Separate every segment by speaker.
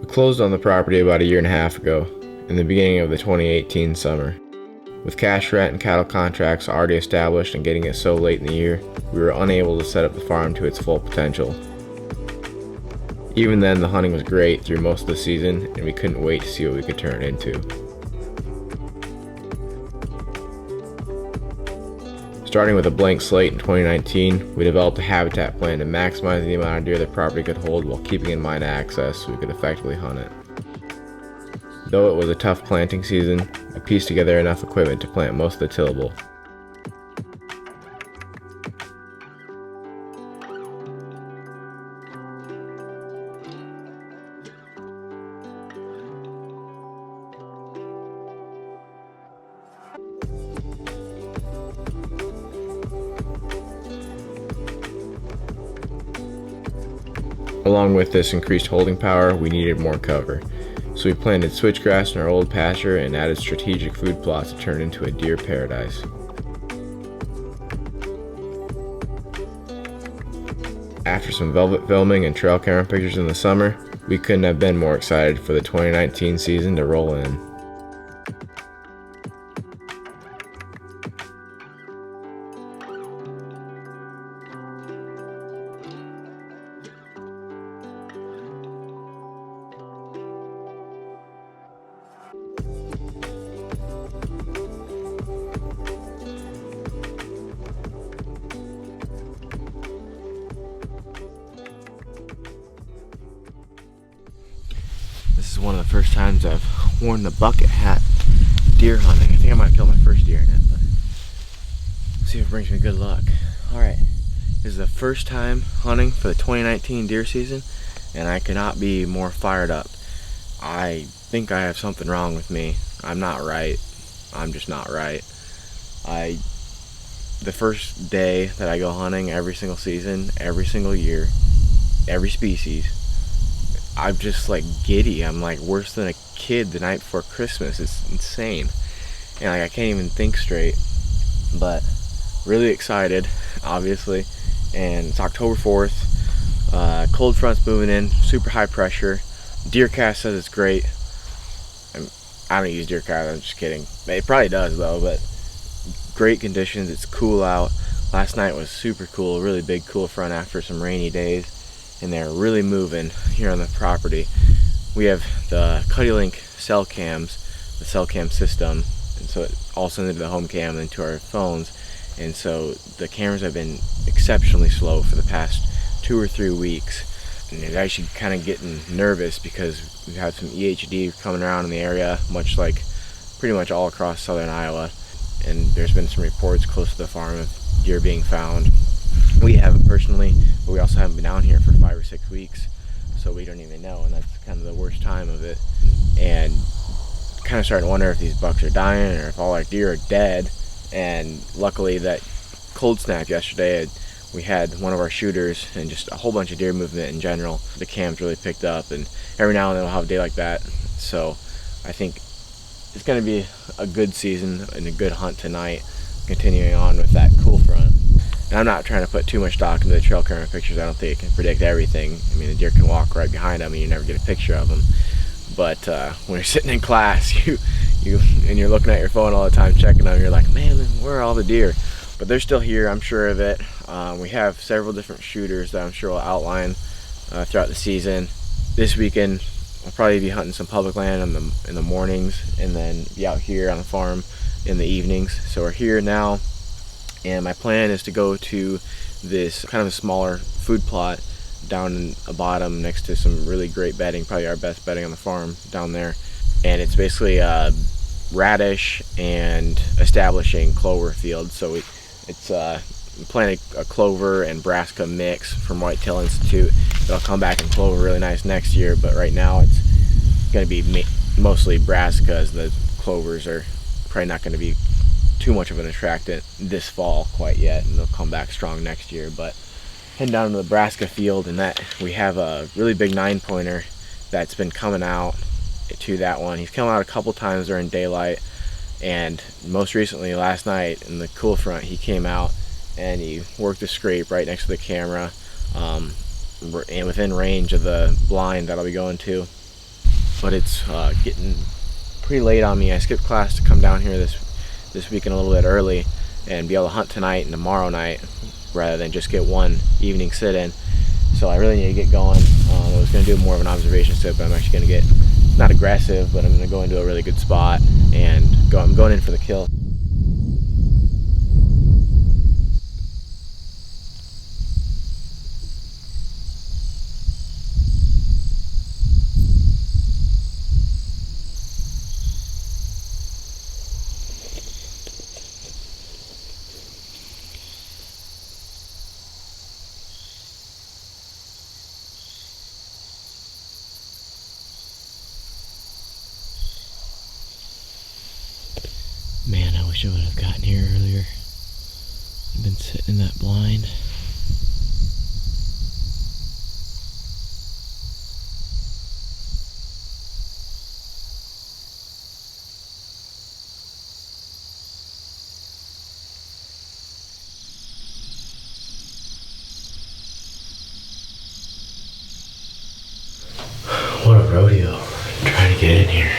Speaker 1: We closed on the property about a year and a half ago, in the beginning of the 2018 summer. With cash rent and cattle contracts already established and getting it so late in the year, we were unable to set up the farm to its full potential. Even then, the hunting was great through most of the season, and we couldn't wait to see what we could turn it into. Starting with a blank slate in 2019, we developed a habitat plan to maximize the amount of deer the property could hold while keeping in mind access so we could effectively hunt it. Though it was a tough planting season, we pieced together enough equipment to plant most of the tillable. Along with this increased holding power, we needed more cover. So we planted switchgrass in our old pasture and added strategic food plots to turn into a deer paradise. After some velvet filming and trail camera pictures in the summer, we couldn't have been more excited for the 2019 season to roll in. This is one of the first times I've worn the bucket hat deer hunting. I think I might kill my first deer in it, but see if it brings me good luck. Alright, this is the first time hunting for the 2019 deer season, and I cannot be more fired up. I think I have something wrong with me. I'm not right. I'm just not right. The first day that I go hunting every single season, every single year, every species, I'm just like giddy. I'm like worse than a kid the night before Christmas. It's insane. And like I can't even think straight. But really excited, obviously. And it's October 4th. Cold front's moving in, super high pressure. DeerCast says it's great. I don't use DeerCast, I'm just kidding. It probably does though, but great conditions. It's cool out. Last night was super cool, really big cool front after some rainy days. And they're really moving here on the property. We have the CuddyLink cell cams, the cell cam system, and so it all sends into the home cam and to our phones. And so the cameras have been exceptionally slow for the past 2 or 3 weeks. And it's actually kind of getting nervous because we've had some EHD coming around in the area, much like pretty much all across southern Iowa. And there's been some reports close to the farm of deer being found. We haven't personally, but we also haven't been down here for 5 or 6 weeks, so we don't even know, and that's kind of the worst time of it. And kind of starting to wonder if these bucks are dying or if all our deer are dead. And luckily that cold snap yesterday, we had one of our shooters and just a whole bunch of deer movement in general. The cams really picked up, and every now and then we'll have a day like that. So I think it's going to be a good season and a good hunt tonight, continuing on with that cool front. And I'm not trying to put too much stock into the trail camera pictures. I don't think it can predict everything. I mean, the deer can walk right behind them and you never get a picture of them. But when you're sitting in class, and you're looking at your phone all the time, checking them, you're like, man, where are all the deer? But they're still here, I'm sure of it. We have several different shooters that I'm sure will outline throughout the season. This weekend, I'll probably be hunting some public land in the mornings, and then be out here on the farm in the evenings. So we're here now. And my plan is to go to this kind of a smaller food plot down in the bottom next to some really great bedding, probably our best bedding on the farm down there. And it's basically radish and establishing clover field. So it's planting a clover and brassica mix from Whitetail Institute. It'll come back and clover really nice next year, but right now it's going to be mostly brassicas. The clovers are probably not going to be too much of an attractant this fall quite yet, and they'll come back strong next year. But heading down to the brassica field, and that we have a really big 9-pointer that's been coming out to that one. He's come out a couple times during daylight, and most recently last night in the cool front he came out and he worked the scrape right next to the camera, and within range of the blind that I'll be going to. but it's getting pretty late on me. I skipped class to come down here this weekend a little bit early and be able to hunt tonight and tomorrow night rather than just get one evening sit-in. So I really need to get going. I was going to do more of an observation sit, but I'm actually going to get not aggressive, but I'm going to go into a really good spot and I'm going in for the kill. Man, I wish I would have gotten here earlier. I've been sitting in that blind. What a rodeo, trying to get in here.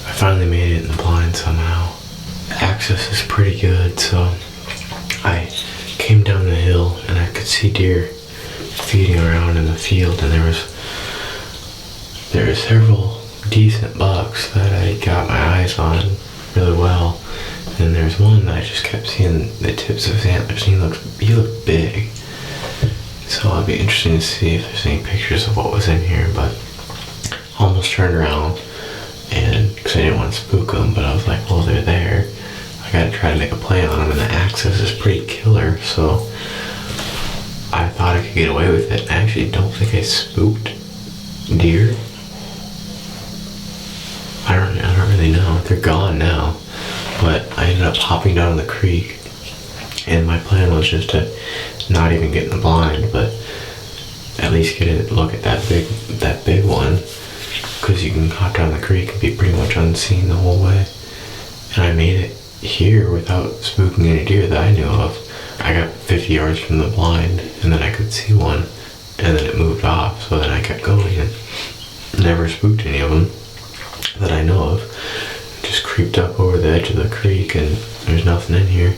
Speaker 1: I finally made it in the blind somehow. Access is pretty good, so I came down the hill and I could see deer feeding around in the field, and there were several decent bucks that I got my eyes on really well. And there's one that I just kept seeing the tips of his antlers, and he looked big. So it'll be interesting to see if there's any pictures of what was in here, but I almost turned around and because I didn't want to spook them, but I was like, well, they're there. I gotta try to make a play on them, and the access is pretty killer, so I thought I could get away with it. I actually don't think I spooked deer. I don't really know. They're gone now, but I ended up hopping down the creek, and my plan was just to not even get in the blind, but at least get a look at that big one, because you can hop down the creek and be pretty much unseen the whole way. And I made it here without spooking any deer that I knew of. I got 50 yards from the blind, and then I could see one, and then it moved off, so then I kept going and never spooked any of them that I know of. Just creeped up over the edge of the creek, and there's nothing in here.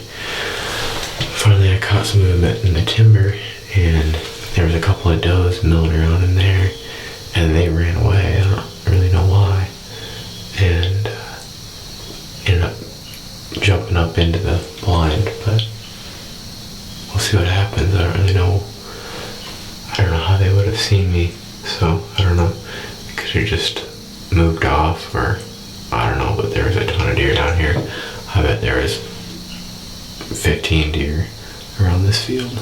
Speaker 1: Finally, I caught some movement in the timber, and there was a couple of does milling around in there, and they ran away. I don't really know why, and ended up jumping up into the blind, but we'll see what happens. I don't really know. I don't know how they would have seen me, so I don't know. They could have just moved off, or I don't know, but there was a ton of deer down here. I bet there was 15 deer around this field.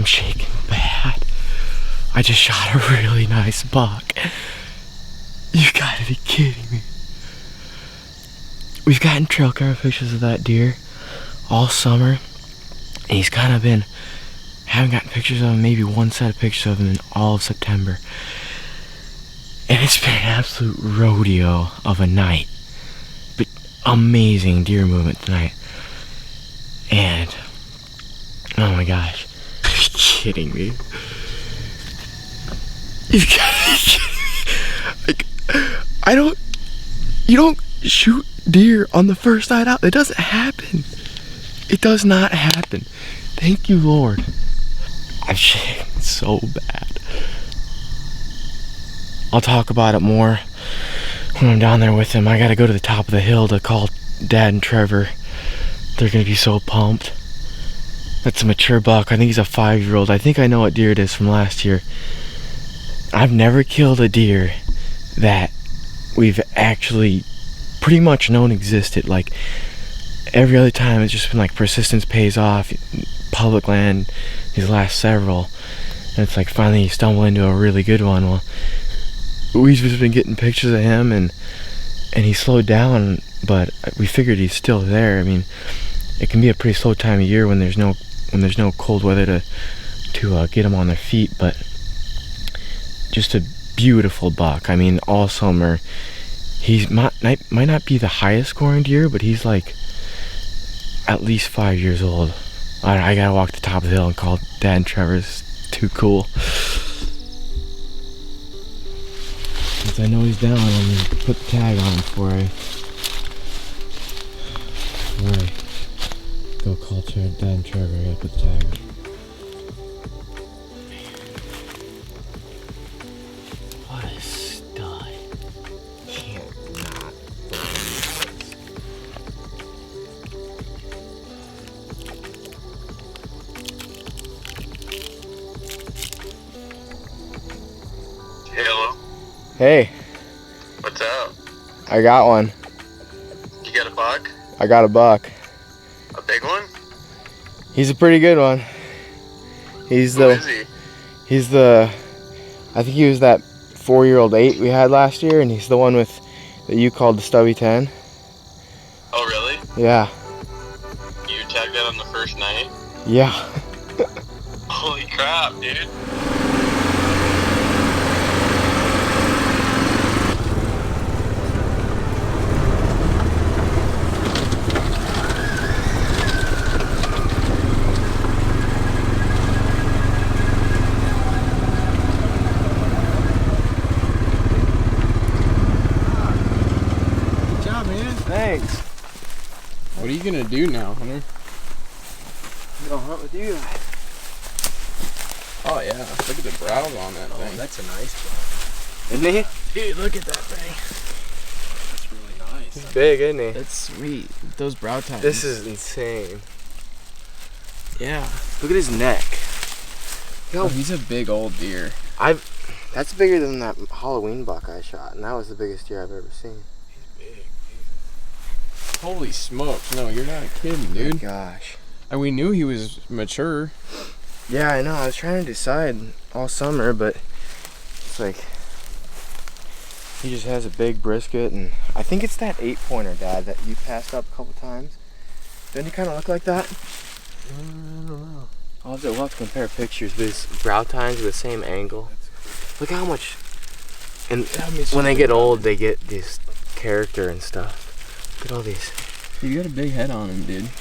Speaker 1: shaking bad. I just shot a really nice buck. You gotta be kidding me. We've gotten trail camera pictures of that deer all summer. And he's kind of been, haven't gotten pictures of him, maybe one set of pictures of him in all of September. And it's been an absolute rodeo of a night. But amazing deer movement tonight. And, oh my gosh. Are you kidding me? You've gotta be kidding me. Like, you don't shoot deer on the first night out. It doesn't happen. It does not happen. Thank you, Lord. I'm shaking so bad. I'll talk about it more when I'm down there with him. I gotta go to the top of the hill to call Dad and Trevor. They're gonna be so pumped. That's a mature buck. I think he's a 5-year-old. I think I know what deer it is from last year. I've never killed a deer that we've actually pretty much known existed. Like, every other time it's just been like persistence pays off, public land, these last several. And it's like finally you stumble into a really good one. Well, we've just been getting pictures of him and he slowed down, but we figured he's still there. I mean, it can be a pretty slow time of year when there's no cold weather to get them on their feet, but just a beautiful buck. I mean, all summer he's might not be the highest scoring deer, but he's like at least 5 years old. I gotta walk the top of the hill and call Dad and Trevor. It's too cool. Since I know he's down, I'm gonna put the tag on him before I go call Dad and Trevor. I gotta put the tag on. What a stud. Can't not believe this.
Speaker 2: Hello.
Speaker 1: Hey.
Speaker 2: What's up?
Speaker 1: I got one.
Speaker 2: You got a buck?
Speaker 1: I got a buck.
Speaker 2: A big one?
Speaker 1: He's a pretty good one.
Speaker 2: Who is he?
Speaker 1: He's the, I think he was that 4-year-old 8 we had last year, and he's the one that you called the stubby 10.
Speaker 2: Oh, really?
Speaker 1: Yeah.
Speaker 2: You tagged that on the first night?
Speaker 1: Yeah.
Speaker 2: Holy crap, dude.
Speaker 1: Thanks.
Speaker 3: What are you gonna do now, Hunter?
Speaker 1: I'm gonna hunt with you guys.
Speaker 3: Oh yeah, look at the brows on that thing.
Speaker 1: That's a nice one. Isn't he?
Speaker 3: Dude, look at that thing.
Speaker 2: That's really nice.
Speaker 1: He's big, isn't he?
Speaker 3: That's sweet. Those brow tines.
Speaker 1: This is insane.
Speaker 3: Yeah.
Speaker 1: Look at his neck.
Speaker 3: Oh, he's a big old deer.
Speaker 1: That's bigger than that Halloween buck I shot, and that was the biggest deer I've ever seen.
Speaker 2: He's big.
Speaker 3: Holy smokes. No, you're not kidding, dude.
Speaker 1: Oh my gosh.
Speaker 3: And we knew he was mature.
Speaker 1: Yeah, I know. I was trying to decide all summer, but it's like he just has a big brisket, and I think it's that 8-pointer, Dad, that you passed up a couple times. Doesn't he kind of look like that?
Speaker 3: I don't know.
Speaker 1: We'll have to compare pictures, but his brow tines are the same angle. Look how much. And when they get old, they get this character and stuff. Look at all these.
Speaker 3: You got a big head on him, dude.
Speaker 1: Look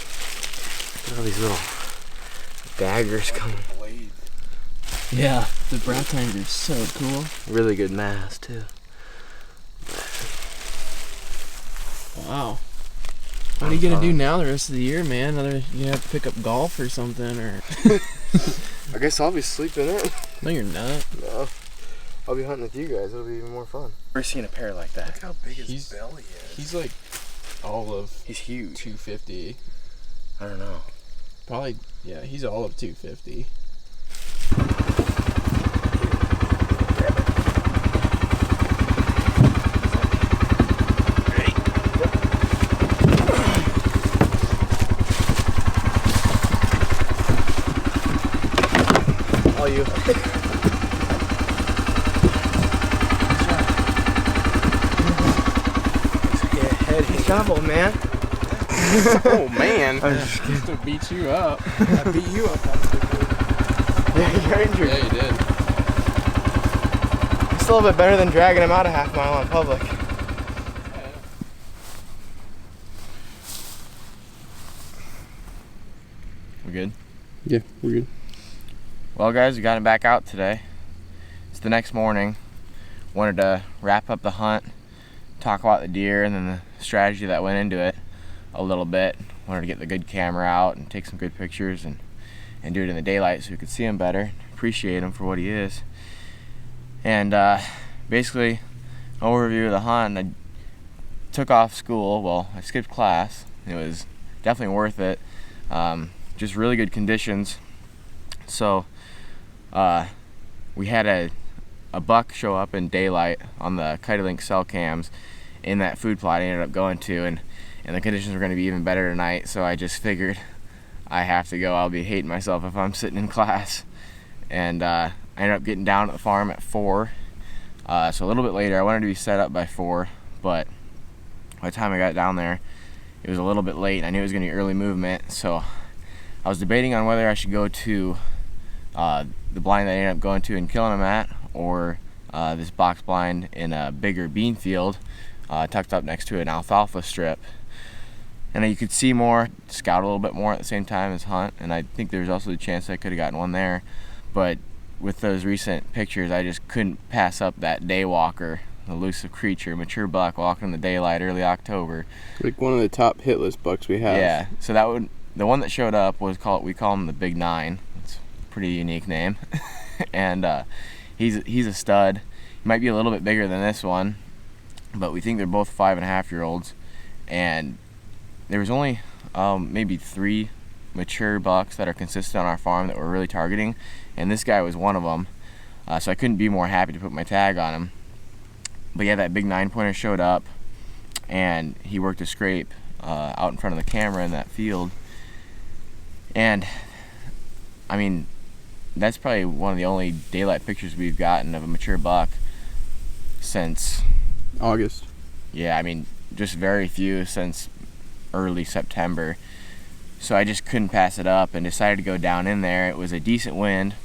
Speaker 1: at all these little daggers coming.
Speaker 3: Yeah, the brow tines are so cool.
Speaker 1: Really good mass too.
Speaker 3: Wow. What are you gonna do now the rest of the year, man? You have to pick up golf or something, or?
Speaker 1: I guess I'll be sleeping in.
Speaker 3: No, you're not.
Speaker 1: No. I'll be hunting with you guys. It'll be even more fun. Never seen a pair like that.
Speaker 2: Look how big his belly is.
Speaker 3: He's like all of
Speaker 1: He's huge.
Speaker 3: 250.
Speaker 1: I don't know.
Speaker 3: Probably, yeah, he's all of 250. follow you. Good job, old man.
Speaker 4: Oh man.
Speaker 3: I'm just kidding.
Speaker 4: To beat you up.
Speaker 3: I beat you up. Yeah, you're injured.
Speaker 4: Yeah, you did.
Speaker 3: It's still a bit better than dragging him out a half mile on public.
Speaker 1: We good?
Speaker 4: Yeah, we're good.
Speaker 1: Well, guys, we got him back out today. It's the next morning. Wanted to wrap up the hunt, talk about the deer and then the strategy that went into it a little bit. Wanted to get the good camera out and take some good pictures and do it in the daylight so we could see him better, appreciate him for what he is. And basically, an overview of the hunt. I took off school. Well, I skipped class. It was definitely worth it. Just really good conditions. So we had a buck show up in daylight on the Kite-A-Link cell cams in that food plot I ended up going to, and the conditions were going to be even better tonight, so I just figured I have to go. I'll be hating myself if I'm sitting in class. And I ended up getting down at the farm at 4, so a little bit later. I wanted to be set up by 4, but by the time I got down there it was a little bit late. I knew it was going to be early movement, so I was debating on whether I should go to the blind that I ended up going to and killing him at, or this box blind in a bigger bean field tucked up next to an alfalfa strip. And you could see more, scout a little bit more at the same time as hunt, and I think there's also a chance I could have gotten one there. But with those recent pictures, I just couldn't pass up that day walker, elusive creature, mature buck walking in the daylight early October.
Speaker 4: Like one of the top hit list bucks we have.
Speaker 1: Yeah, so the one that showed up we call him the Big 9. It's a pretty unique name. And he's a stud. He might be a little bit bigger than this one, but we think they're both 5.5-year-olds. And there was only maybe 3 mature bucks that are consistent on our farm that we're really targeting, and this guy was one of them. So I couldn't be more happy to put my tag on him. But yeah, that big 9-pointer showed up, and he worked a scrape out in front of the camera in that field. And I mean, that's probably one of the only daylight pictures we've gotten of a mature buck since
Speaker 4: August.
Speaker 1: Yeah, I mean, just very few since early September. So I just couldn't pass it up and decided to go down in there. It was a decent wind,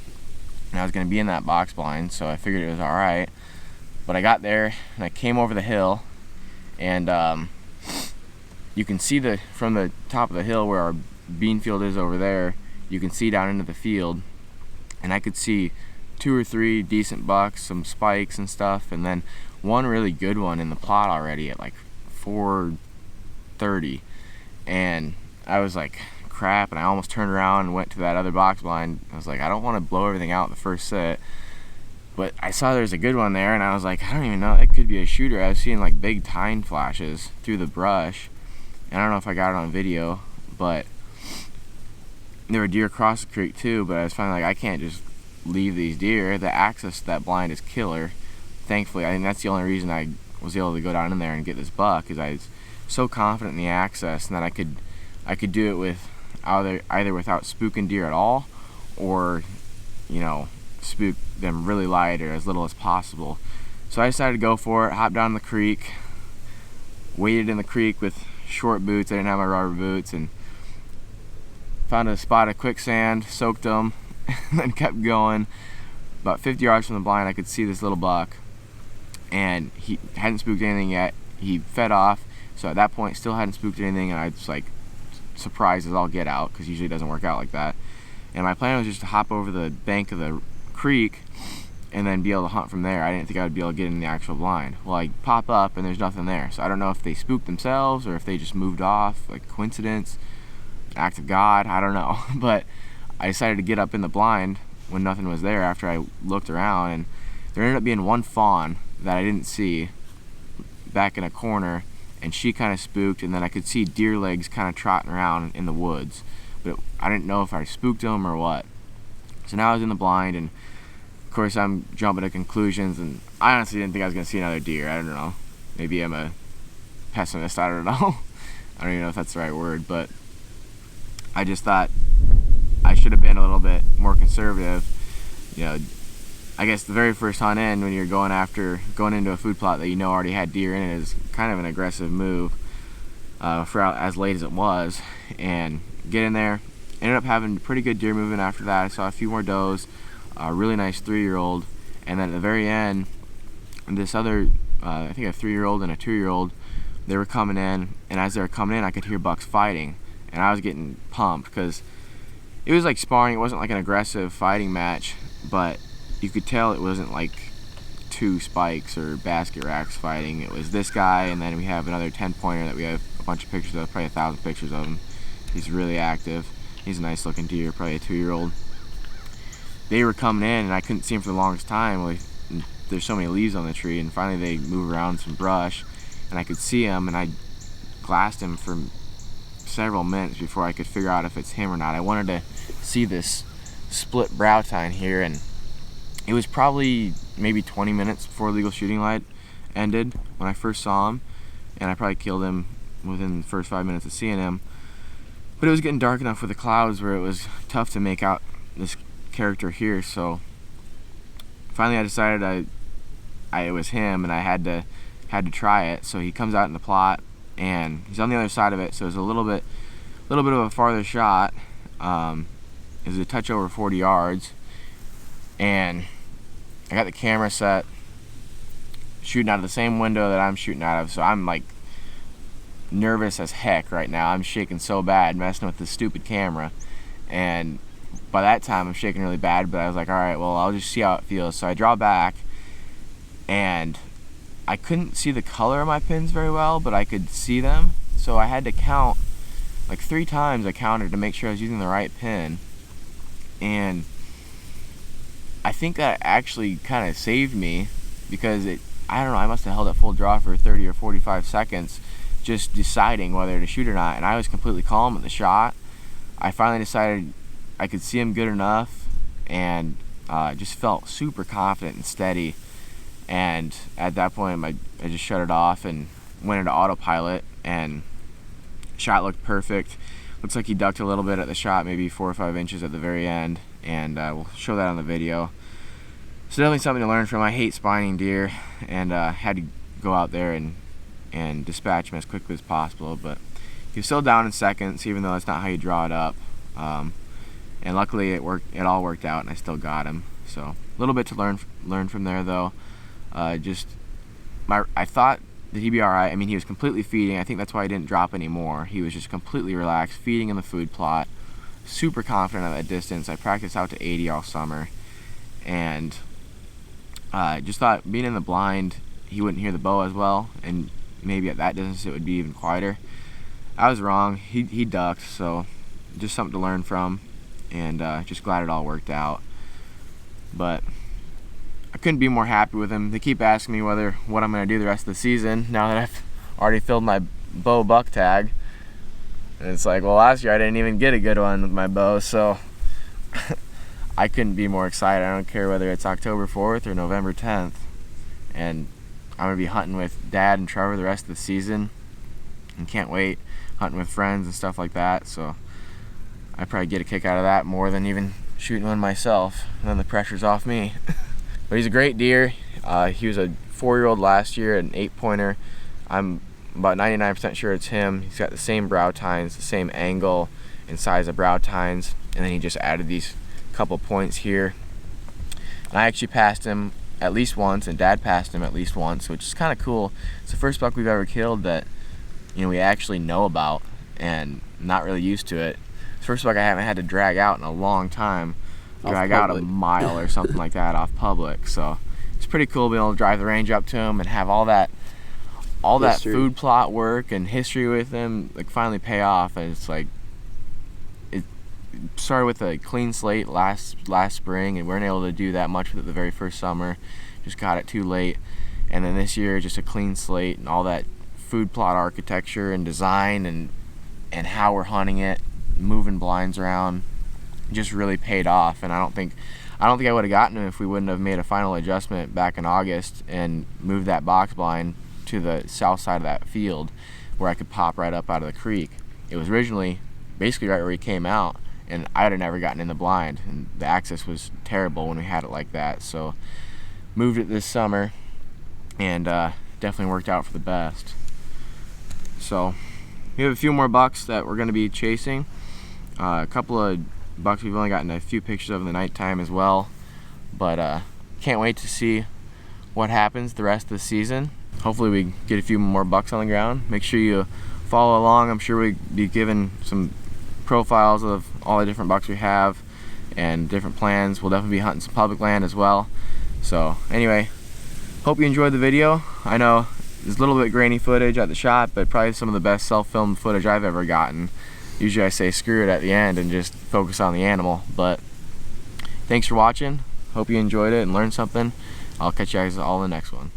Speaker 1: and I was going to be in that box blind, so I figured it was all right. But I got there and I came over the hill, and you can see from the top of the hill where our bean field is over there, you can see down into the field, and I could see 2 or 3 decent bucks, some spikes and stuff, and then one really good one in the plot already at like 4:30. And I was like, crap, and I almost turned around and went to that other box blind. I was like, I don't want to blow everything out the first set, but I saw there was a good one there, and I was like, I don't even know, it could be a shooter. I was seeing like big tine flashes through the brush, and I don't know if I got it on video, but there were deer across the creek too. But I was finally like, I can't just leave these deer. The access to that blind is killer. Thankfully, I think that's the only reason I was able to go down in there and get this buck, is I was so confident in the access, and that I could do it with either without spooking deer at all, or spook them really light or as little as possible. So I decided to go for it. Hopped down the creek, waded in the creek with short boots. I didn't have my rubber boots, and found a spot of quicksand, soaked them, and then kept going. About 50 yards from the blind, I could see this little buck, and he hadn't spooked anything yet. He fed off, so at that point still hadn't spooked anything, and I was like surprised as all get out, because usually it doesn't work out like that. And my plan was just to hop over the bank of the creek and then be able to hunt from there. I didn't think I would be able to get in the actual blind. Well, I pop up and there's nothing there, so I don't know if they spooked themselves or if they just moved off, like coincidence, act of God, I don't know. But I decided to get up in the blind when nothing was there after I looked around, and there ended up being one fawn that I didn't see back in a corner, and she kind of spooked, and then I could see deer legs kind of trotting around in the woods, but I didn't know if I spooked them or what. So now I was in the blind, and of course I'm jumping to conclusions, and I honestly didn't think I was going to see another deer. I don't know, maybe I'm a pessimist, I don't know. I don't even know if that's the right word, but I just thought I should have been a little bit more conservative. you know, I guess the very first hunt in, when you're going into a food plot that you know already had deer in it, is kind of an aggressive move for as late as it was. And get in there, ended up having pretty good deer movement after that. I saw a few more does, a really nice 3-year-old, and then at the very end, this other, I think a 3-year-old and a 2-year-old, they were coming in, and as they were coming in, I could hear bucks fighting, and I was getting pumped because it was like sparring. It wasn't like an aggressive fighting match, but you could tell it wasn't like 2 spikes or basket racks fighting. It was this guy, and then we have another 10-pointer that we have a bunch of pictures of, probably 1,000 pictures of him. He's really active. He's a nice looking deer, probably a 2-year-old. They were coming in, and I couldn't see him for the longest time. Like, there's so many leaves on the tree, and finally they move around some brush, and I could see him, and I glassed him for several minutes before I could figure out if it's him or not. I wanted to see this split brow tine here, and it was probably maybe 20 minutes before legal shooting light ended when I first saw him, and I probably killed him within the first 5 minutes of seeing him. But it was getting dark enough with the clouds where it was tough to make out this character here, so finally I decided it was him, and I had to try it. So he comes out in the plot, and he's on the other side of it, so it's a little bit of a farther shot. It was a touch over 40 yards, and I got the camera set, shooting out of the same window that I'm shooting out of, so I'm like nervous as heck right now. I'm shaking so bad messing with this stupid camera, and by that time I'm shaking really bad, but I was like, alright, well, I'll just see how it feels. So I draw back, and I couldn't see the color of my pins very well, but I could see them, so I had to count like 3 times. I counted to make sure I was using the right pin, and I think that actually kind of saved me, because I don't know, I must have held it full draw for 30 or 45 seconds just deciding whether to shoot or not, and I was completely calm at the shot. I finally decided I could see him good enough, and just felt super confident and steady, and at that point I just shut it off and went into autopilot, and shot looked perfect. Looks like he ducked a little bit at the shot, maybe 4 or 5 inches at the very end, and we'll show that on the video. So definitely something to learn from. I hate spining deer, and had to go out there and dispatch him as quickly as possible, but he was still down in seconds, even though that's not how you draw it up. And luckily it worked. It all worked out, and I still got him. So a little bit to learn from there, though. I thought that he'd be all right. I mean, he was completely feeding. I think that's why he didn't drop anymore. He was just completely relaxed, feeding in the food plot, super confident at that distance. I practiced out to 80 all summer, and just thought being in the blind, he wouldn't hear the bow as well, and maybe at that distance it would be even quieter. I was wrong. He ducked, so just something to learn from, and just glad it all worked out. But I couldn't be more happy with him. They keep asking me what I'm going to do the rest of the season now that I've already filled my bow buck tag. And it's like, well, last year I didn't even get a good one with my bow, so I couldn't be more excited. I don't care whether it's October 4th or November 10th. And I'm going to be hunting with Dad and Trevor the rest of the season, and can't wait, hunting with friends and stuff like that. So I probably get a kick out of that more than even shooting one myself, and then the pressure's off me. But he's a great deer. He was a 4-year-old last year, an 8-pointer. I'm about 99% sure it's him. He's got the same brow tines, the same angle and size of brow tines, and then he just added these couple points here. And I actually passed him at least once, and Dad passed him at least once, which is kind of cool. It's the first buck we've ever killed that, you know, we actually know about and not really used to it. It's the first buck I haven't had to drag out in a long time. Drag out a mile or something like that off public. So it's pretty cool being able to drive the range up to him and have all that food plot work and history with him like finally pay off. And it's like, it started with a clean slate last spring, and we weren't able to do that much with it the very first summer. Just got it too late. And then this year, just a clean slate and all that food plot architecture and design and how we're hunting it, moving blinds around, just really paid off. And I don't think I would have gotten him if we wouldn't have made a final adjustment back in August and moved that box blind to the south side of that field where I could pop right up out of the creek. It was originally basically right where he came out, and I'd have never gotten in the blind, and the access was terrible when we had it like that. So moved it this summer, and definitely worked out for the best. So we have a few more bucks that we're going to be chasing. A couple of bucks we've only gotten a few pictures of in the nighttime as well, but can't wait to see what happens the rest of the season. Hopefully we get a few more bucks on the ground. Make sure you follow along. I'm sure we'll be giving some profiles of all the different bucks we have and different plans. We'll definitely be hunting some public land as well. So anyway, hope you enjoyed the video. I know there's a little bit grainy footage at the shot, but probably some of the best self-filmed footage I've ever gotten. Usually I say screw it at the end and just focus on the animal, but thanks for watching. Hope you enjoyed it and learned something. I'll catch you guys all in the next one.